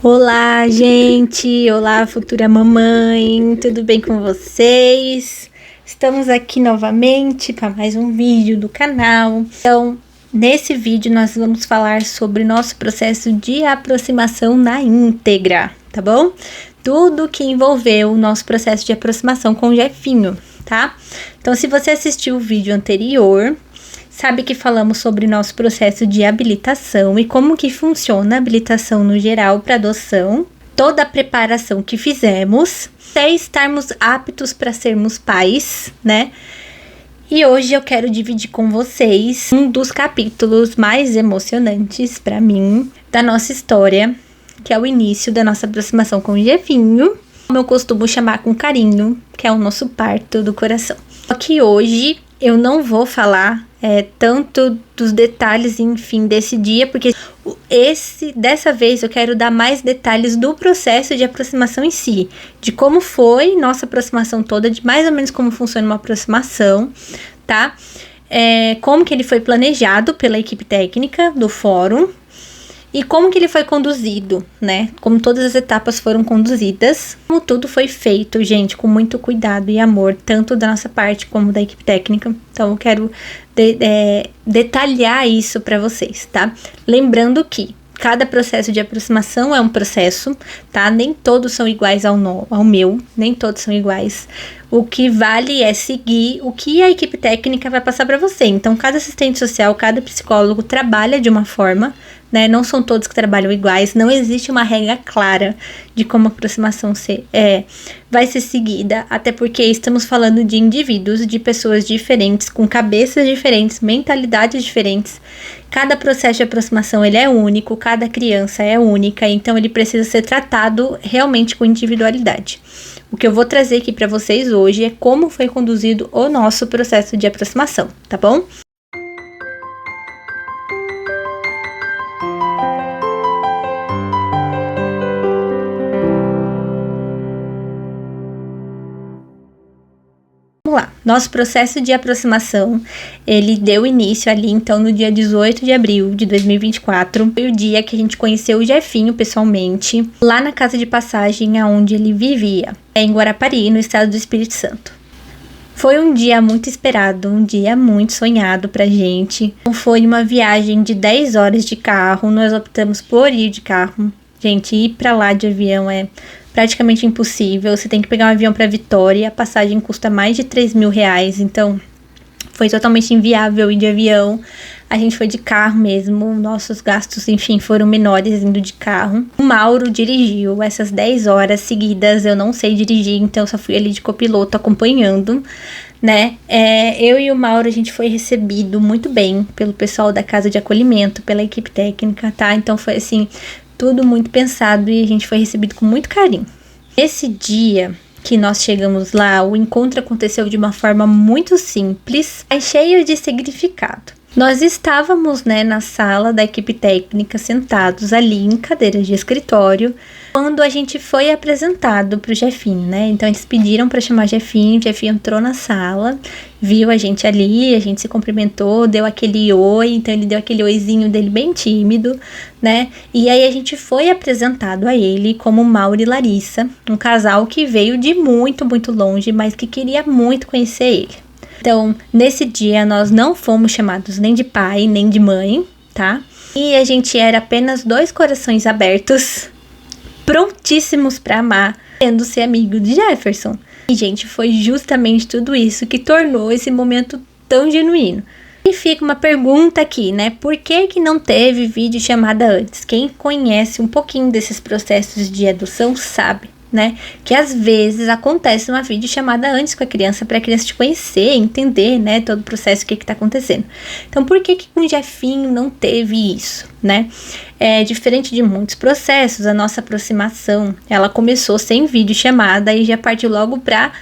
Olá, gente! Olá, futura mamãe! Tudo bem com vocês? Estamos aqui novamente para mais um vídeo do canal. Então, nesse vídeo nós vamos falar sobre nosso processo de aproximação na íntegra, tá bom? Tudo que envolveu o nosso processo de aproximação com o Jefinho, tá? Então, se você assistiu o vídeo anterior, sabe que falamos sobre nosso processo de habilitação e como que funciona a habilitação no geral para adoção, toda a preparação que fizemos, até estarmos aptos para sermos pais, né? E hoje eu quero dividir com vocês um dos capítulos mais emocionantes para mim da nossa história, que é o início da nossa aproximação com o Jefinho, como eu costumo chamar com carinho, que é o nosso parto do coração. Só que hoje eu não vou falar tanto dos detalhes, enfim, desse dia, porque dessa vez eu quero dar mais detalhes do processo de aproximação em si, de como foi nossa aproximação toda, de mais ou menos como funciona uma aproximação, tá? Como que ele foi planejado pela equipe técnica do fórum e como que ele foi conduzido, né? Como todas as etapas foram conduzidas, como tudo foi feito, gente, com muito cuidado e amor, tanto da nossa parte como da equipe técnica. Então eu quero detalhar isso para vocês, tá? Lembrando que cada processo de aproximação é um processo, tá? Nem todos são iguais ao meu, nem todos são iguais. O que vale é seguir o que a equipe técnica vai passar para você. Então, cada assistente social, cada psicólogo trabalha de uma forma, né? Não são todos que trabalham iguais, não existe uma regra clara de como a aproximação vai ser seguida, até porque estamos falando de indivíduos, de pessoas diferentes, com cabeças diferentes, mentalidades diferentes. Cada processo de aproximação ele é único, cada criança é única, então ele precisa ser tratado realmente com individualidade. O que eu vou trazer aqui para vocês hoje é como foi conduzido o nosso processo de aproximação, tá bom? Vamos lá, nosso processo de aproximação, ele deu início ali, então, no dia 18 de abril de 2024, foi o dia que a gente conheceu o Jefinho pessoalmente, lá na casa de passagem aonde ele vivia, em Guarapari, no estado do Espírito Santo. Foi um dia muito esperado, um dia muito sonhado pra gente. Foi uma viagem de 10 horas de carro, nós optamos por ir de carro. Gente, ir pra lá de avião é praticamente impossível, você tem que pegar um avião para Vitória, a passagem custa mais de 3 mil reais, então foi totalmente inviável ir de avião. A gente foi de carro mesmo, nossos gastos, enfim, foram menores indo de carro. O Mauro dirigiu essas 10 horas seguidas, eu não sei dirigir, então só fui ali de copiloto acompanhando, né? Eu e o Mauro, a gente foi recebido muito bem pelo pessoal da casa de acolhimento, pela equipe técnica, tá? Então foi assim, tudo muito pensado e a gente foi recebido com muito carinho. Esse dia que nós chegamos lá, o encontro aconteceu de uma forma muito simples, mas cheio de significado. Nós estávamos, na sala da equipe técnica, sentados ali em cadeiras de escritório, quando a gente foi apresentado para o Jefinho, né? Então eles pediram para chamar Jefinho, o Jefinho entrou na sala, viu a gente ali, a gente se cumprimentou, deu aquele oi, então ele deu aquele oizinho dele bem tímido, né? E aí a gente foi apresentado a ele como Mauro e Larissa, um casal que veio de muito, muito longe, mas que queria muito conhecer ele. Então, nesse dia, nós não fomos chamados nem de pai, nem de mãe, tá? E a gente era apenas dois corações abertos, prontíssimos para amar, querendo ser amigo de Jefferson. E, gente, foi justamente tudo isso que tornou esse momento tão genuíno. E fica uma pergunta aqui, né? Por que não teve vídeo chamada antes? Quem conhece um pouquinho desses processos de adoção sabe, né, que às vezes acontece uma videochamada antes com a criança, para a criança te conhecer, entender, né, todo o processo, o que está acontecendo. Então, por que com o Jefinho não teve isso, né? Diferente de muitos processos, a nossa aproximação, ela começou sem videochamada e já partiu logo para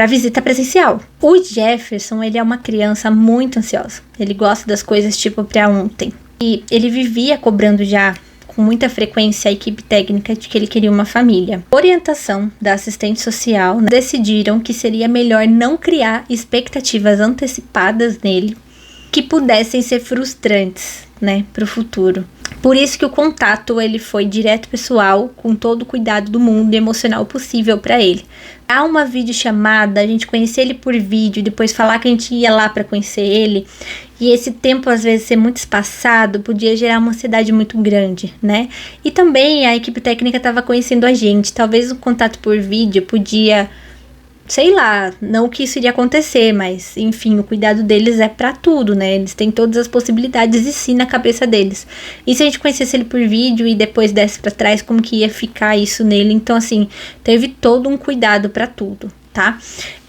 visita presencial. O Jefferson, ele é uma criança muito ansiosa. Ele gosta das coisas tipo para ontem. E ele vivia cobrando já com muita frequência a equipe técnica de que ele queria uma família. Orientação da assistente social, decidiram que seria melhor não criar expectativas antecipadas nele que pudessem ser frustrantes, né, para o futuro. Por isso que o contato ele foi direto pessoal, com todo o cuidado do mundo e emocional possível para ele. Há uma videochamada, a gente conhecer ele por vídeo, depois falar que a gente ia lá para conhecer ele, e esse tempo às vezes ser muito espaçado, podia gerar uma ansiedade muito grande, né? E também a equipe técnica estava conhecendo a gente, talvez o contato por vídeo podia, sei lá, não que isso iria acontecer, mas enfim, o cuidado deles é pra tudo, né? Eles têm todas as possibilidades e sim na cabeça deles. E se a gente conhecesse ele por vídeo e depois desse pra trás, como que ia ficar isso nele? Então, assim, teve todo um cuidado pra tudo, tá?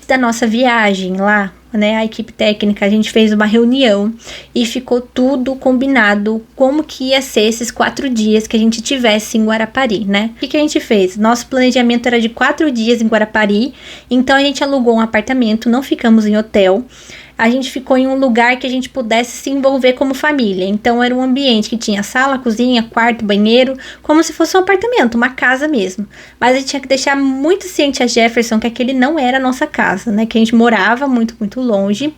Da nossa viagem lá, né, a equipe técnica, a gente fez uma reunião e ficou tudo combinado como que ia ser esses 4 dias que a gente tivesse em Guarapari, né? O que a gente fez? Nosso planejamento era de 4 dias em Guarapari, então a gente alugou um apartamento, não ficamos em hotel. A gente ficou em um lugar que a gente pudesse se envolver como família. Então era um ambiente que tinha sala, cozinha, quarto, banheiro, como se fosse um apartamento, uma casa mesmo. Mas a gente tinha que deixar muito ciente a Jefferson que aquele não era a nossa casa, né? Que a gente morava muito, muito longe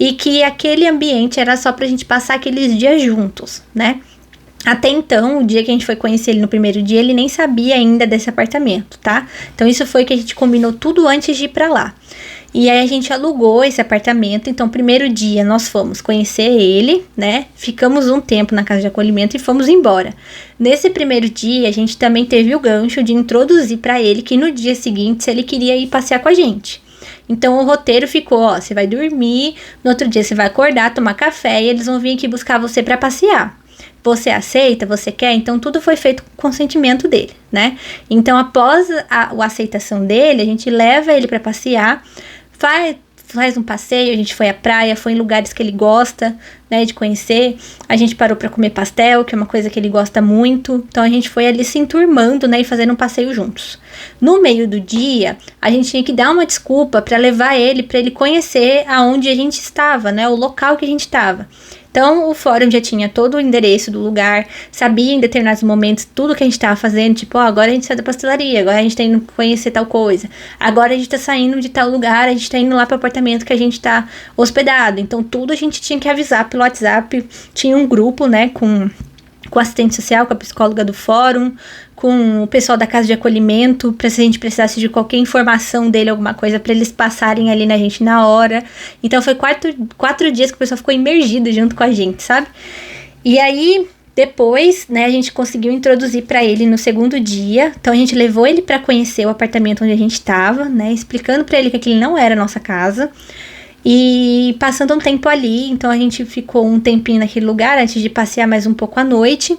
e que aquele ambiente era só pra gente passar aqueles dias juntos, né? Até então, o dia que a gente foi conhecer ele no primeiro dia, ele nem sabia ainda desse apartamento, tá? Então isso foi que a gente combinou tudo antes de ir pra lá. E aí a gente alugou esse apartamento, então primeiro dia nós fomos conhecer ele, né? Ficamos um tempo na casa de acolhimento e fomos embora. Nesse primeiro dia a gente também teve o gancho de introduzir para ele que no dia seguinte se ele queria ir passear com a gente. Então o roteiro ficou, ó, você vai dormir, no outro dia você vai acordar, tomar café e eles vão vir aqui buscar você para passear. Você aceita? Você quer? Então, tudo foi feito com consentimento dele, né? Então, após a aceitação dele, a gente leva ele para passear, faz um passeio, a gente foi à praia, foi em lugares que ele gosta, né, de conhecer. A gente parou para comer pastel, que é uma coisa que ele gosta muito. Então, a gente foi ali se enturmando, né, e fazendo um passeio juntos. No meio do dia, a gente tinha que dar uma desculpa para levar ele, para ele conhecer aonde a gente estava, né, o local que a gente estava. Então, o fórum já tinha todo o endereço do lugar, sabia em determinados momentos tudo que a gente estava fazendo, tipo, ó, agora a gente sai da pastelaria, agora a gente tá indo conhecer tal coisa, agora a gente tá saindo de tal lugar, a gente tá indo lá pro apartamento que a gente tá hospedado. Então, tudo a gente tinha que avisar pelo WhatsApp, tinha um grupo, né, com assistente social, com a psicóloga do fórum, com o pessoal da casa de acolhimento, para se a gente precisasse de qualquer informação dele, alguma coisa, para eles passarem ali na gente na hora. Então foi 4 dias que o pessoal ficou imergido junto com a gente, sabe? E aí, depois, né, a gente conseguiu introduzir para ele no segundo dia. Então a gente levou ele para conhecer o apartamento onde a gente estava, né, explicando para ele que aquele não era a nossa casa. E passando um tempo ali, então a gente ficou um tempinho naquele lugar antes de passear mais um pouco à noite.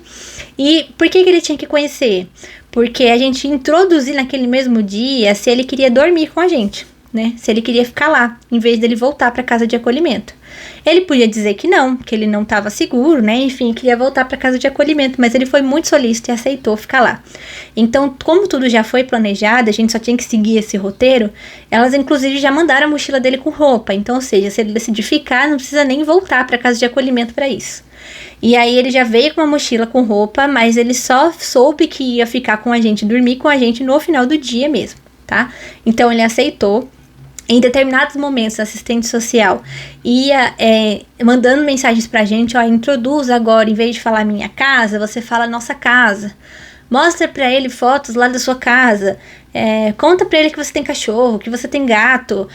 E por que ele tinha que conhecer? Porque a gente introduziu naquele mesmo dia se ele queria dormir com a gente, né? Se ele queria ficar lá, em vez dele voltar para casa de acolhimento. Ele podia dizer que ele não estava seguro, né? Enfim, queria voltar para casa de acolhimento, mas ele foi muito solícito e aceitou ficar lá. Então, como tudo já foi planejado, a gente só tinha que seguir esse roteiro, elas inclusive já mandaram a mochila dele com roupa. Então, ou seja, se ele decidir ficar, não precisa nem voltar para casa de acolhimento para isso. E aí ele já veio com uma mochila com roupa, mas ele só soube que ia ficar com a gente, dormir com a gente no final do dia mesmo, tá? Então, ele aceitou. Em determinados momentos, a assistente social ia mandando mensagens pra gente, ó, introduz agora, em vez de falar minha casa, você fala nossa casa. Mostra pra ele fotos lá da sua casa, conta pra ele que você tem cachorro, que você tem gato,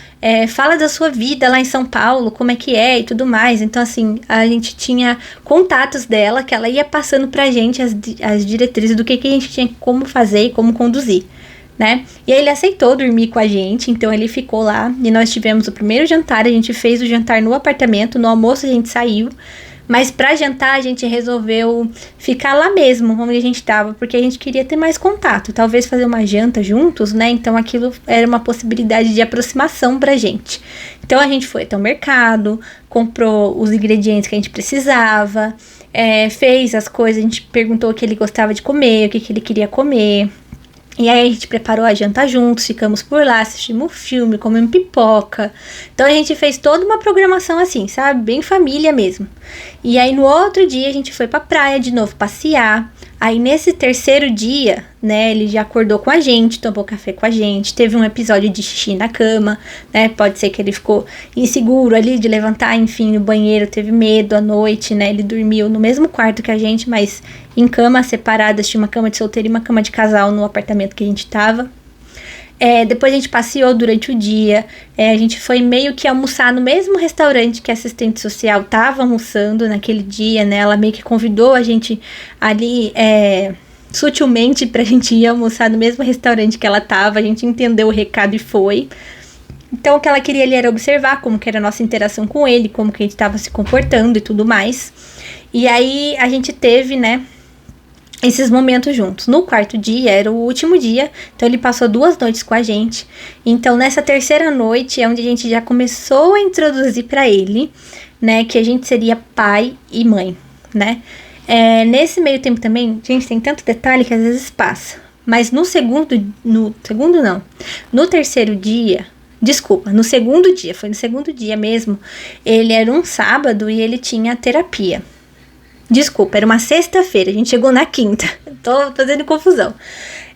fala da sua vida lá em São Paulo, como é que é e tudo mais. Então, assim, a gente tinha contatos dela, que ela ia passando pra gente as diretrizes do que a gente tinha como fazer e como conduzir. Né? E aí ele aceitou dormir com a gente, então ele ficou lá e nós tivemos o primeiro jantar, a gente fez o jantar no apartamento, no almoço a gente saiu, mas pra jantar a gente resolveu ficar lá mesmo, onde a gente tava, porque a gente queria ter mais contato, talvez fazer uma janta juntos, né? Então aquilo era uma possibilidade de aproximação pra gente. Então a gente foi até o mercado, comprou os ingredientes que a gente precisava, fez as coisas, a gente perguntou o que ele gostava de comer, o que ele queria comer. E aí a gente preparou a janta juntos, ficamos por lá, assistimos filme, comemos pipoca. Então a gente fez toda uma programação assim, sabe? Bem família mesmo. E aí no outro dia a gente foi pra praia de novo passear. Aí nesse terceiro dia, né, ele já acordou com a gente, tomou café com a gente, teve um episódio de xixi na cama, né, pode ser que ele ficou inseguro ali de levantar, enfim, no banheiro, teve medo à noite, né, ele dormiu no mesmo quarto que a gente, mas em camas separadas, tinha uma cama de solteiro e uma cama de casal no apartamento que a gente tava. Depois a gente passeou durante o dia, a gente foi meio que almoçar no mesmo restaurante que a assistente social estava almoçando naquele dia, né? Ela meio que convidou a gente ali sutilmente pra gente ir almoçar no mesmo restaurante que ela estava, a gente entendeu o recado e foi. Então o que ela queria ali era observar como que era a nossa interação com ele, como que a gente estava se comportando e tudo mais. E aí a gente teve, né, esses momentos juntos. No quarto dia, era o último dia, então ele passou 2 noites com a gente. Então, nessa terceira noite é onde a gente já começou a introduzir pra ele, né, que a gente seria pai e mãe, né. Nesse meio tempo também, gente, tem tanto detalhe que às vezes passa. Mas no terceiro dia, desculpa, no segundo dia, foi no segundo dia mesmo, ele era um sábado e ele tinha terapia. Desculpa, era uma sexta-feira, a gente chegou na quinta, tô fazendo confusão.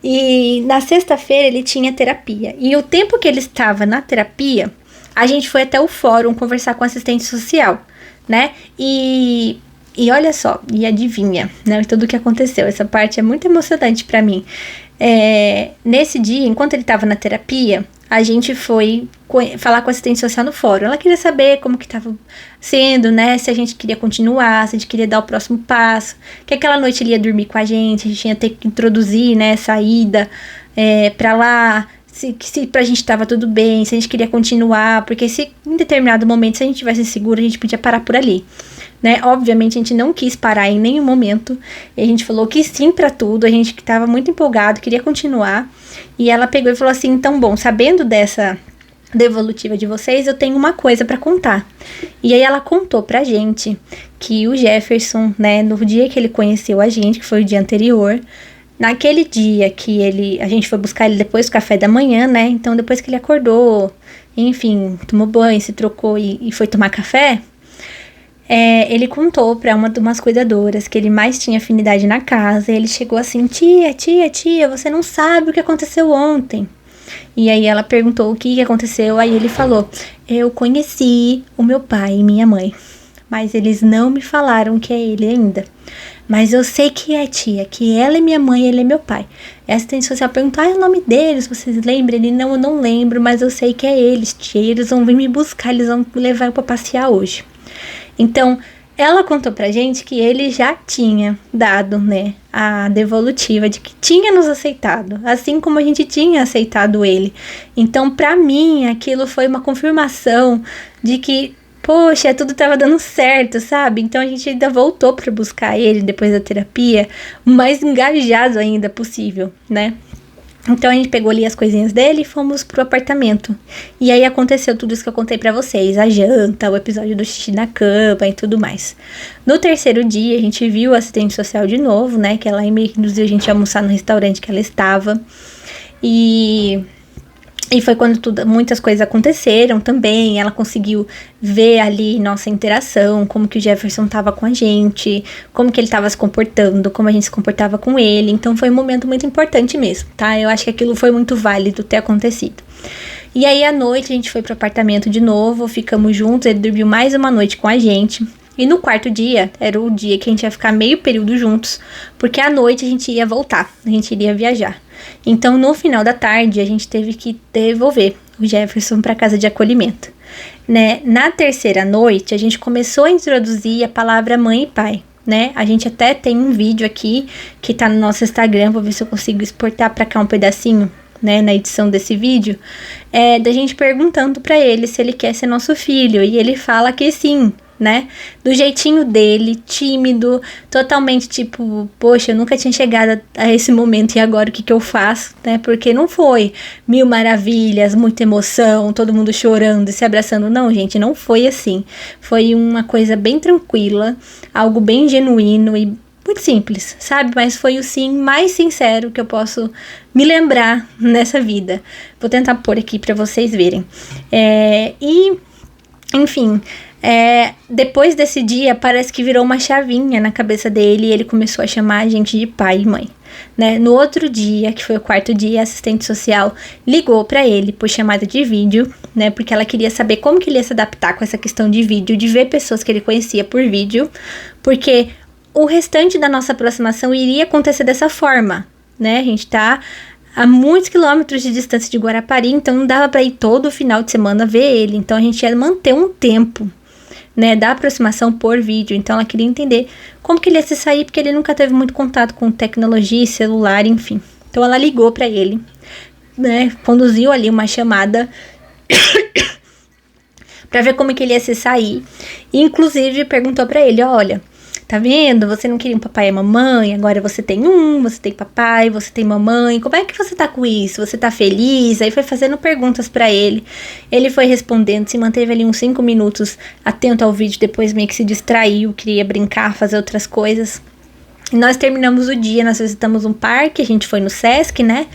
E na sexta-feira ele tinha terapia. E o tempo que ele estava na terapia, a gente foi até o fórum conversar com a assistente social, né? E olha só, e adivinha, né? Tudo o que aconteceu. Essa parte é muito emocionante pra mim. Nesse dia, enquanto ele estava na terapia, a gente foi falar com a assistente social no fórum. Ela queria saber como que estava sendo, né? Se a gente queria continuar, se a gente queria dar o próximo passo. Que aquela noite ele ia dormir com a gente ia ter que introduzir, né, essa ida pra lá. Se pra gente tava tudo bem, se a gente queria continuar. Porque se em determinado momento, se a gente tivesse seguro, a gente podia parar por ali. Né? Obviamente a gente não quis parar em nenhum momento, e a gente falou que sim pra tudo, a gente que tava muito empolgado, queria continuar, e ela pegou e falou assim, então bom, sabendo dessa devolutiva de vocês, eu tenho uma coisa pra contar. E aí ela contou pra gente que o Jefferson, né, no dia que ele conheceu a gente, que foi o dia anterior, naquele dia que a gente foi buscar ele depois do café da manhã, né, então depois que ele acordou, enfim, tomou banho, se trocou e foi tomar café, ele contou pra uma de umas cuidadoras que ele mais tinha afinidade na casa. E ele chegou assim, tia, você não sabe o que aconteceu ontem. E aí ela perguntou o que aconteceu. Aí ele falou, eu conheci o meu pai e minha mãe, mas eles não me falaram que é ele ainda. Mas eu sei que é, tia, que ela é minha mãe e ele é meu pai. A assistente social perguntou, o nome deles, vocês lembram? Ele, não, eu não lembro, mas eu sei que é eles, tia. Eles vão vir me buscar, eles vão me levar pra passear hoje. Então, ela contou pra gente que ele já tinha dado, né, a devolutiva de que tinha nos aceitado, assim como a gente tinha aceitado ele. Então, pra mim, aquilo foi uma confirmação de que, poxa, tudo tava dando certo, sabe? Então, a gente ainda voltou pra buscar ele depois da terapia, o mais engajado ainda possível, né? Então a gente pegou ali as coisinhas dele e fomos pro apartamento. E aí aconteceu tudo isso que eu contei pra vocês. A janta, o episódio do xixi na cama e tudo mais. No terceiro dia a gente viu a assistente social de novo, né? Que ela meio que induziu a gente a almoçar no restaurante que ela estava. E foi quando muitas coisas aconteceram também. Ela conseguiu ver ali nossa interação, como que o Jefferson tava com a gente, como que ele tava se comportando, como a gente se comportava com ele. Então foi um momento muito importante mesmo, tá? Eu acho que aquilo foi muito válido ter acontecido. E aí à noite a gente foi pro apartamento de novo, ficamos juntos, ele dormiu mais uma noite com a gente. E no quarto dia, era o dia que a gente ia ficar meio período juntos, porque à noite a gente ia voltar, a gente iria viajar. Então, no final da tarde, a gente teve que devolver o Jefferson para casa de acolhimento, né? Na terceira noite, a gente começou a introduzir a palavra mãe e pai, né? A gente até tem um vídeo aqui que tá no nosso Instagram, vou ver se eu consigo exportar para cá um pedacinho, né, na edição desse vídeo, da gente perguntando para ele se ele quer ser nosso filho, e ele fala que sim, né, do jeitinho dele, tímido, totalmente tipo, poxa, eu nunca tinha chegado a esse momento e agora o que eu faço, né, porque não foi mil maravilhas, muita emoção, todo mundo chorando e se abraçando, não, gente, não foi assim, foi uma coisa bem tranquila, algo bem genuíno e muito simples, sabe, mas foi o sim mais sincero que eu posso me lembrar nessa vida. Vou tentar pôr aqui pra vocês verem, enfim, Depois desse dia, parece que virou uma chavinha na cabeça dele e ele começou a chamar a gente de pai e mãe, né? No outro dia, que foi o quarto dia, a assistente social ligou para ele por chamada de vídeo, né? Porque ela queria saber como que ele ia se adaptar com essa questão de vídeo, de ver pessoas que ele conhecia por vídeo, porque o restante da nossa aproximação iria acontecer dessa forma, né? A gente tá a muitos quilômetros de distância de Guarapari, então não dava para ir todo final de semana ver ele. Então a gente ia manter um tempo, né, da aproximação por vídeo. Então ela queria entender como que ele ia se sair, porque ele nunca teve muito contato com tecnologia, celular, enfim. Então ela ligou para ele, né, conduziu ali uma chamada para ver como que ele ia se sair. E inclusive perguntou para ele, olha, tá vendo? Você não queria um papai e mamãe, agora você tem você tem papai, você tem mamãe. Como é que você tá com isso? Você tá feliz? Aí foi fazendo perguntas pra ele. Ele foi respondendo, se manteve ali uns 5 minutos atento ao vídeo, depois meio que se distraiu, queria brincar, fazer outras coisas. E nós terminamos o dia, nós visitamos um parque, a gente foi no Sesc, né?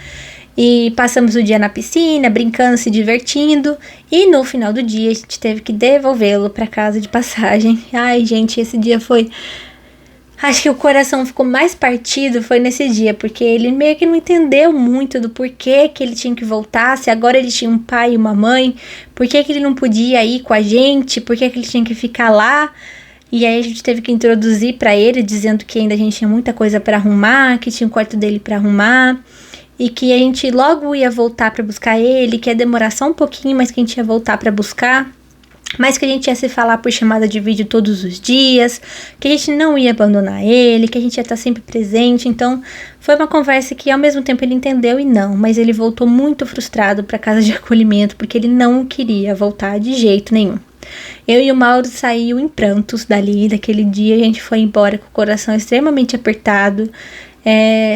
E passamos o dia na piscina, brincando, se divertindo. E no final do dia, a gente teve que devolvê-lo para casa de passagem. Ai, gente, esse dia foi... Acho que o coração ficou mais partido foi nesse dia, porque ele meio que não entendeu muito do porquê que ele tinha que voltar, se agora ele tinha um pai e uma mãe, por que ele não podia ir com a gente, por que ele tinha que ficar lá. E aí a gente teve que introduzir para ele, dizendo que ainda a gente tinha muita coisa para arrumar, que tinha o quarto dele para arrumar, e que a gente logo ia voltar para buscar ele, que ia demorar só um pouquinho, mas que a gente ia voltar para buscar. Mas que a gente ia se falar por chamada de vídeo todos os dias, que a gente não ia abandonar ele, que a gente ia estar sempre presente. Então, foi uma conversa que ao mesmo tempo ele entendeu e não, mas ele voltou muito frustrado para casa de acolhimento, porque ele não queria voltar de jeito nenhum. Eu e o Mauro saímos em prantos dali, daquele dia, a gente foi embora com o coração extremamente apertado.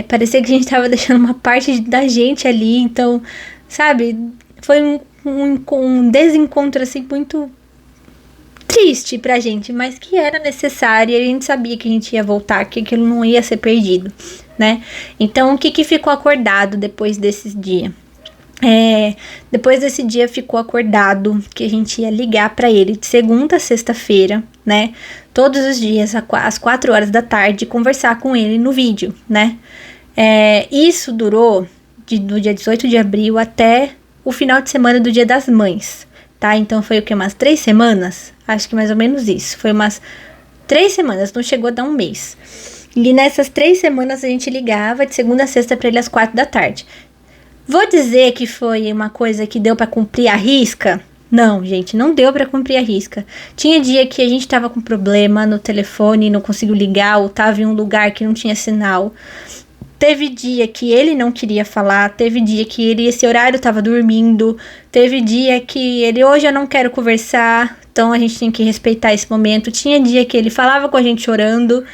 Parecia que a gente estava deixando uma parte da gente ali, então, sabe, foi um desencontro assim muito triste pra gente, mas que era necessário, e a gente sabia que a gente ia voltar, que aquilo não ia ser perdido, né? Então, o que ficou acordado depois desse dia? Depois desse dia ficou acordado que a gente ia ligar pra ele de segunda a sexta-feira, né? Todos os dias, às 4 horas da tarde, conversar com ele no vídeo, né? Isso durou do dia 18 de abril até o final de semana do Dia das Mães, tá? Então foi o que? Umas 3 semanas? Acho que mais ou menos isso. Foi umas 3 semanas, não chegou a dar um mês. E nessas 3 semanas a gente ligava de segunda a sexta pra ele às 4 da tarde. Vou dizer que foi uma coisa que deu pra cumprir a risca? Não, gente, não deu pra cumprir a risca. Tinha dia que a gente tava com problema no telefone, não conseguiu ligar, ou tava em um lugar que não tinha sinal. Teve dia que ele não queria falar, teve dia que esse horário tava dormindo, teve dia que ele, hoje eu não quero conversar, então a gente tinha que respeitar esse momento. Tinha dia que ele falava com a gente chorando,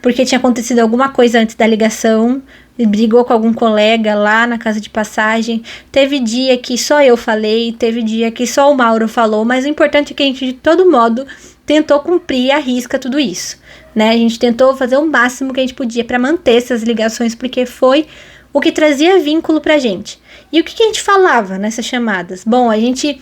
porque tinha acontecido alguma coisa antes da ligação, ele brigou com algum colega lá na casa de passagem. Teve dia que só eu falei, teve dia que só o Mauro falou, mas o importante é que a gente, de todo modo, tentou cumprir à risca tudo isso, né? A gente tentou fazer o máximo que a gente podia para manter essas ligações, porque foi o que trazia vínculo pra gente. E o que a gente falava nessas chamadas? Bom, a gente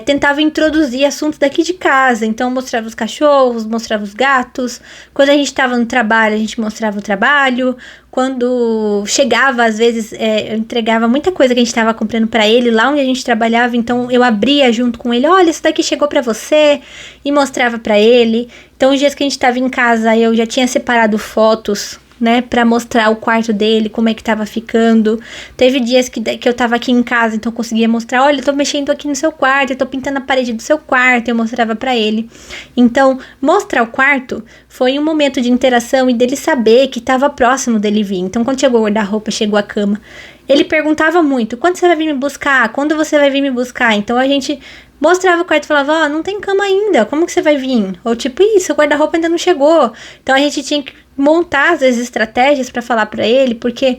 tentava introduzir assuntos daqui de casa, então mostrava os cachorros, mostrava os gatos. Quando a gente estava no trabalho, a gente mostrava o trabalho. Quando chegava, às vezes, eu entregava muita coisa que a gente estava comprando para ele lá onde a gente trabalhava, então eu abria junto com ele, olha, isso daqui chegou para você, e mostrava para ele. Então, os dias que a gente estava em casa, eu já tinha separado fotos, né, pra mostrar o quarto dele, como é que tava ficando. Teve dias que eu tava aqui em casa, então eu conseguia mostrar, olha, eu tô mexendo aqui no seu quarto, eu tô pintando a parede do seu quarto, eu mostrava pra ele. Então, mostrar o quarto foi um momento de interação e dele saber que tava próximo dele vir. Então, quando chegou o guarda-roupa, chegou a cama, ele perguntava muito, quando você vai vir me buscar? Quando você vai vir me buscar? Então, a gente mostrava o quarto e falava, não tem cama ainda, como que você vai vir? Ou tipo, isso, o guarda-roupa ainda não chegou. Então, a gente tinha que montar, às vezes, estratégias para falar para ele, porque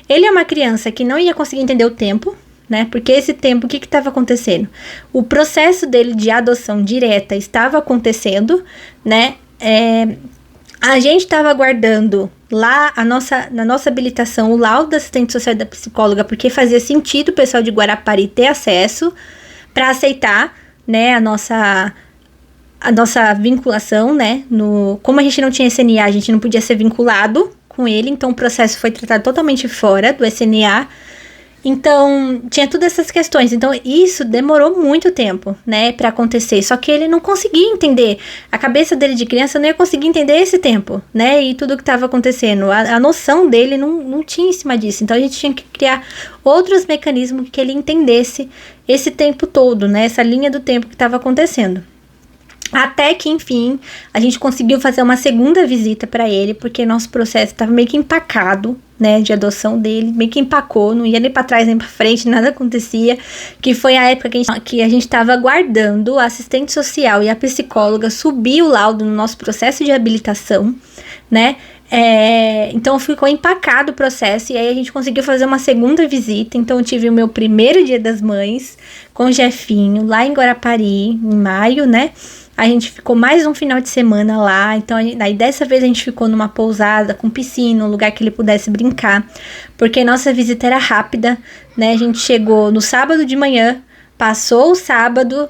ele é uma criança que não ia conseguir entender o tempo, né? Porque esse tempo, o que estava acontecendo? O processo dele de adoção direta estava acontecendo, né? A gente estava aguardando lá na nossa habilitação o laudo da assistente social e da psicóloga, porque fazia sentido o pessoal de Guarapari ter acesso para aceitar, né, a nossa a nossa vinculação, né? Como a gente não tinha SNA, a gente não podia ser vinculado com ele, então o processo foi tratado totalmente fora do SNA. Então, tinha todas essas questões. Então, isso demorou muito tempo, né, pra acontecer. Só que ele não conseguia entender. A cabeça dele de criança não ia conseguir entender esse tempo, né, e tudo que estava acontecendo. A noção dele não tinha em cima disso. Então, a gente tinha que criar outros mecanismos que ele entendesse esse tempo todo, né, essa linha do tempo que estava acontecendo. Até que, enfim, a gente conseguiu fazer uma segunda visita para ele, porque nosso processo estava meio que empacado, né, de adoção dele, meio que empacou, não ia nem para trás nem para frente, nada acontecia, que foi a época que a gente estava aguardando a assistente social e a psicóloga subir o laudo no nosso processo de habilitação, né, então ficou empacado o processo, e aí a gente conseguiu fazer uma segunda visita. Então eu tive o meu primeiro Dia das Mães com o Jefinho, lá em Guarapari, em maio, né. A gente ficou mais um final de semana lá, então aí dessa vez a gente ficou numa pousada com piscina, um lugar que ele pudesse brincar, porque nossa visita era rápida, né, a gente chegou no sábado de manhã, passou o sábado,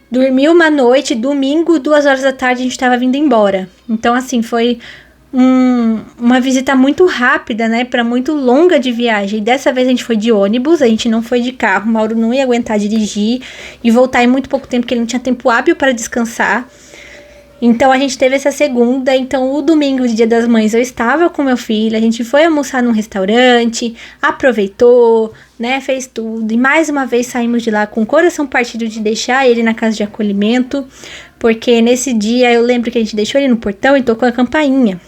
dormiu uma noite, domingo, 2 horas da tarde a gente estava vindo embora. Então assim, foi uma visita muito rápida, né, para muito longa de viagem. E dessa vez a gente foi de ônibus, a gente não foi de carro. O Mauro não ia aguentar dirigir e voltar em muito pouco tempo, porque ele não tinha tempo hábil para descansar. Então a gente teve essa segunda. Então o domingo, Dia das Mães, eu estava com meu filho, a gente foi almoçar num restaurante, aproveitou, né, fez tudo. E mais uma vez saímos de lá com o coração partido de deixar ele na casa de acolhimento, porque nesse dia eu lembro que a gente deixou ele no portão e tocou a campainha.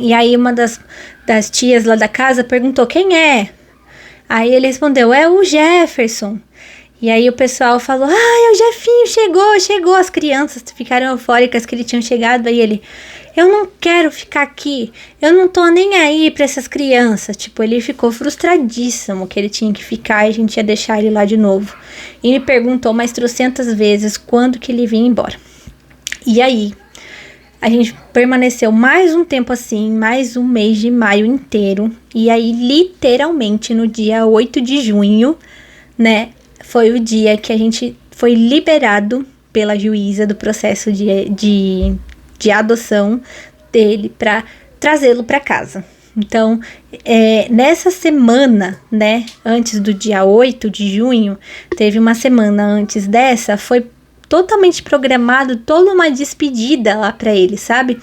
E aí uma das tias lá da casa perguntou: quem é? Aí ele respondeu: é o Jefferson. E aí o pessoal falou: o Jefinho chegou. As crianças ficaram eufóricas que ele tinha chegado. Aí ele: eu não quero ficar aqui, eu não tô nem aí pra essas crianças. Tipo, ele ficou frustradíssimo que ele tinha que ficar e a gente ia deixar ele lá de novo. E me perguntou mais 300 vezes quando que ele vinha embora. E aí a gente permaneceu mais um tempo assim, mais um mês de maio inteiro. E aí, literalmente, no dia 8 de junho, né, foi o dia que a gente foi liberado pela juíza do processo de adoção dele para trazê-lo para casa. Então, nessa semana, né, antes do dia 8 de junho, teve uma semana antes dessa, foi totalmente programado, toda uma despedida lá pra ele, sabe?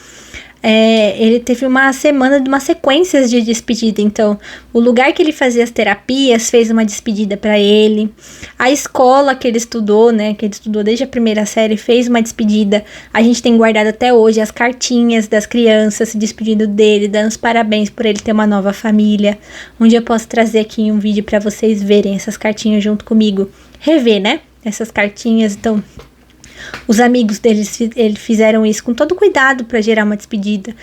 Ele teve uma semana de umas sequências de despedida. Então, o lugar que ele fazia as terapias fez uma despedida pra ele. A escola que ele estudou, né, que ele estudou desde a primeira série, fez uma despedida. A gente tem guardado até hoje as cartinhas das crianças se despedindo dele, dando os parabéns por ele ter uma nova família. Um dia eu posso trazer aqui um vídeo pra vocês verem essas cartinhas junto comigo. Rever, né, essas cartinhas. Então, os amigos deles fizeram isso com todo cuidado para gerar uma despedida.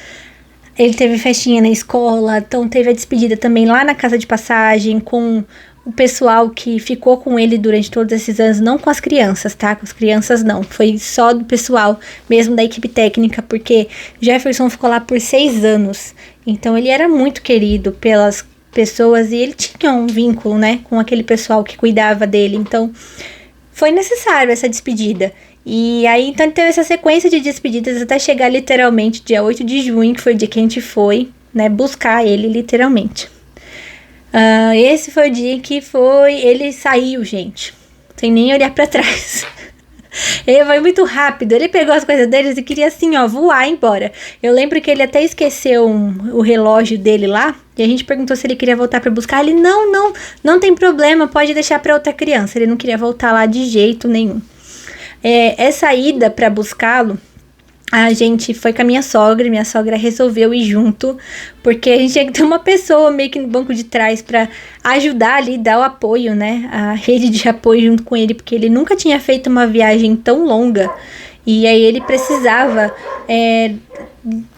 Ele teve festinha na escola, então teve a despedida também lá na casa de passagem, com o pessoal que ficou com ele durante todos esses anos, não com as crianças, tá? Com as crianças não, foi só do pessoal mesmo da equipe técnica, porque Jefferson ficou lá por 6 anos, então ele era muito querido pelas pessoas e ele tinha um vínculo, né, com aquele pessoal que cuidava dele, então foi necessário essa despedida. E aí, então, teve essa sequência de despedidas até chegar literalmente dia 8 de junho, que foi o dia que a gente foi, né, buscar ele, literalmente. Esse foi o dia que ele saiu, gente, sem nem olhar pra trás. Ele foi muito rápido, ele pegou as coisas deles e queria assim, ó, voar embora. Eu lembro que ele até esqueceu o relógio dele lá, e a gente perguntou se ele queria voltar pra buscar. Ele, não tem problema, pode deixar pra outra criança. Ele não queria voltar lá de jeito nenhum. Essa ida pra buscá-lo, a gente foi com a minha sogra resolveu ir junto, porque a gente tinha que ter uma pessoa meio que no banco de trás pra ajudar ali, dar o apoio, né, a rede de apoio junto com ele, porque ele nunca tinha feito uma viagem tão longa, e aí ele precisava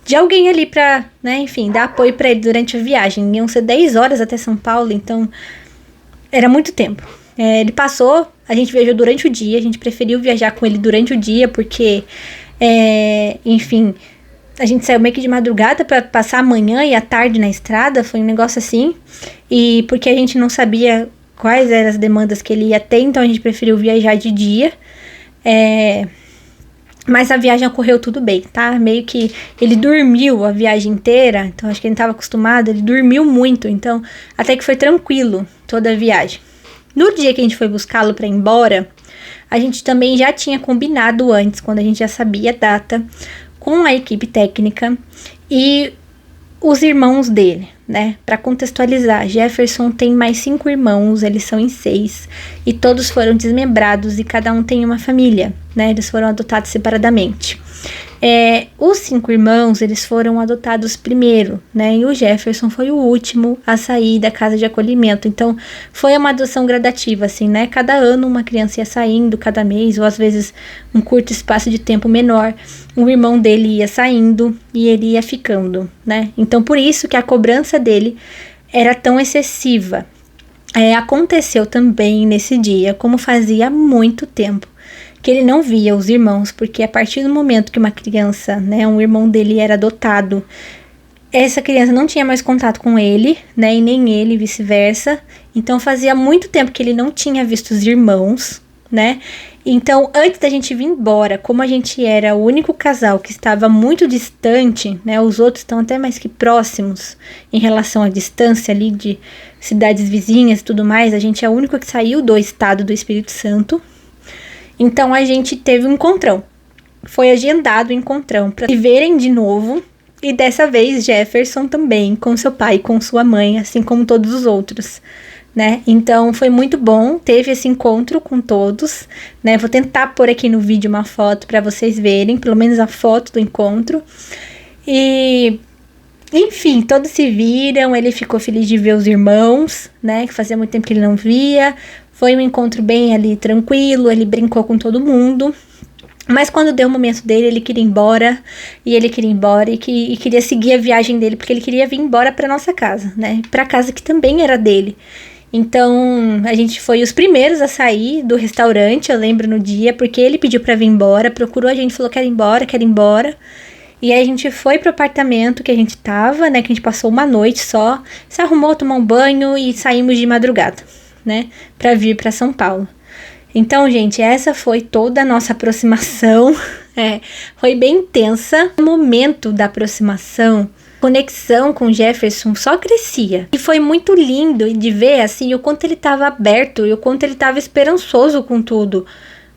de alguém ali pra, né, enfim, dar apoio pra ele durante a viagem. Iam ser 10 horas até São Paulo, então era muito tempo. Ele passou, a gente viajou durante o dia, a gente preferiu viajar com ele durante o dia, porque, enfim, a gente saiu meio que de madrugada para passar a manhã e a tarde na estrada, foi um negócio assim, e porque a gente não sabia quais eram as demandas que ele ia ter, então a gente preferiu viajar de dia, Mas a viagem ocorreu tudo bem, tá? Meio que ele dormiu a viagem inteira, então acho que ele não estava acostumado, ele dormiu muito, então até que foi tranquilo toda a viagem. No dia que a gente foi buscá-lo para ir embora, a gente também já tinha combinado antes, quando a gente já sabia a data, com a equipe técnica e os irmãos dele, né? Para contextualizar, Jefferson tem mais 5 irmãos, eles são em 6, e todos foram desmembrados e cada um tem uma família, né? Eles foram adotados separadamente. Os 5 irmãos, eles foram adotados primeiro, né? E o Jefferson foi o último a sair da casa de acolhimento. Então, foi uma adoção gradativa, assim, né? Cada ano uma criança ia saindo, cada mês, ou às vezes um curto espaço de tempo menor. O irmão dele ia saindo e ele ia ficando, né? Então, por isso que a cobrança dele era tão excessiva. Aconteceu também nesse dia, como fazia muito tempo, que ele não via os irmãos, porque a partir do momento que uma criança, né, um irmão dele era adotado, essa criança não tinha mais contato com ele, né, e nem ele, vice-versa. Então fazia muito tempo que ele não tinha visto os irmãos, né. Então, antes da gente vir embora, como a gente era o único casal que estava muito distante, né, os outros estão até mais que próximos em relação à distância ali de cidades vizinhas e tudo mais, a gente é o único que saiu do estado do Espírito Santo. Então, a gente teve um encontrão. Foi agendado o encontrão para se verem de novo. E dessa vez, Jefferson também, com seu pai e com sua mãe, assim como todos os outros, né? Então, foi muito bom. Teve esse encontro com todos, né? Vou tentar pôr aqui no vídeo uma foto para vocês verem, pelo menos a foto do encontro. E, enfim, todos se viram. Ele ficou feliz de ver os irmãos, né? Que fazia muito tempo que ele não via. Foi um encontro bem ali, tranquilo, ele brincou com todo mundo. Mas quando deu o momento dele, ele queria ir embora. E ele queria ir embora e queria seguir a viagem dele, porque ele queria vir embora para nossa casa, né? Para casa que também era dele. Então, a gente foi os primeiros a sair do restaurante, eu lembro no dia, porque ele pediu para vir embora, procurou a gente, falou quero ir embora, quero ir embora. E aí a gente foi pro apartamento que a gente tava, né? Que a gente passou uma noite só, se arrumou, tomou um banho e saímos de madrugada, né, para vir para São Paulo. Então, gente, essa foi toda a nossa aproximação. Foi bem intensa. No momento da aproximação, a conexão com Jefferson só crescia. E foi muito lindo de ver, assim, o quanto ele estava aberto e o quanto ele estava esperançoso com tudo.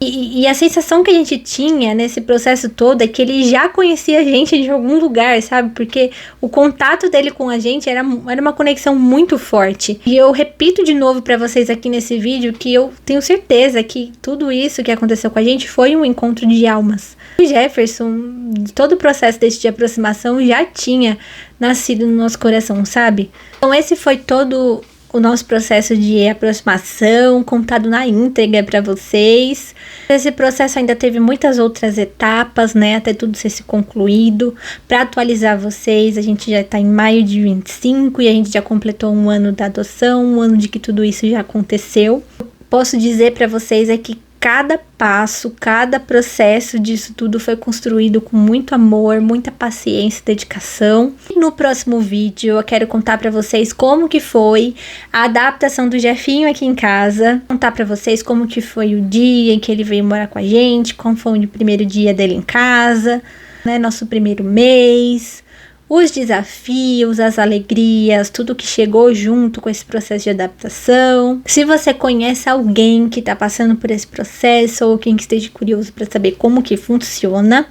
E a sensação que a gente tinha nesse processo todo é que ele já conhecia a gente de algum lugar, sabe? Porque o contato dele com a gente era uma conexão muito forte. E eu repito de novo pra vocês aqui nesse vídeo que eu tenho certeza que tudo isso que aconteceu com a gente foi um encontro de almas. O Jefferson, todo o processo desse de aproximação já tinha nascido no nosso coração, sabe? Então esse foi todo o nosso processo de aproximação, contado na íntegra para vocês. Esse processo ainda teve muitas outras etapas, né, até tudo ser se concluído. Para atualizar vocês, a gente já está em maio de 25 e a gente já completou um ano da adoção, um ano de que tudo isso já aconteceu. Posso dizer para vocês que cada passo, cada processo disso tudo foi construído com muito amor, muita paciência e dedicação. E no próximo vídeo eu quero contar pra vocês como que foi a adaptação do Jefinho aqui em casa. Contar pra vocês como que foi o dia em que ele veio morar com a gente, como foi o primeiro dia dele em casa, né, nosso primeiro mês, os desafios, as alegrias, tudo que chegou junto com esse processo de adaptação. Se você conhece alguém que está passando por esse processo ou quem que esteja curioso para saber como que funciona,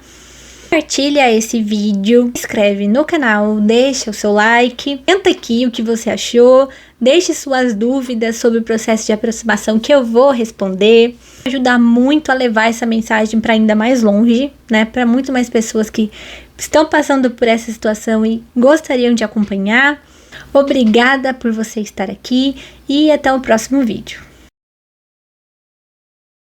compartilha esse vídeo, se inscreve no canal, deixa o seu like, comenta aqui o que você achou, deixe suas dúvidas sobre o processo de aproximação que eu vou responder. Ajudar muito a levar essa mensagem para ainda mais longe, né, para muito mais pessoas que estão passando por essa situação e gostariam de acompanhar. Obrigada por você estar aqui e até o próximo vídeo.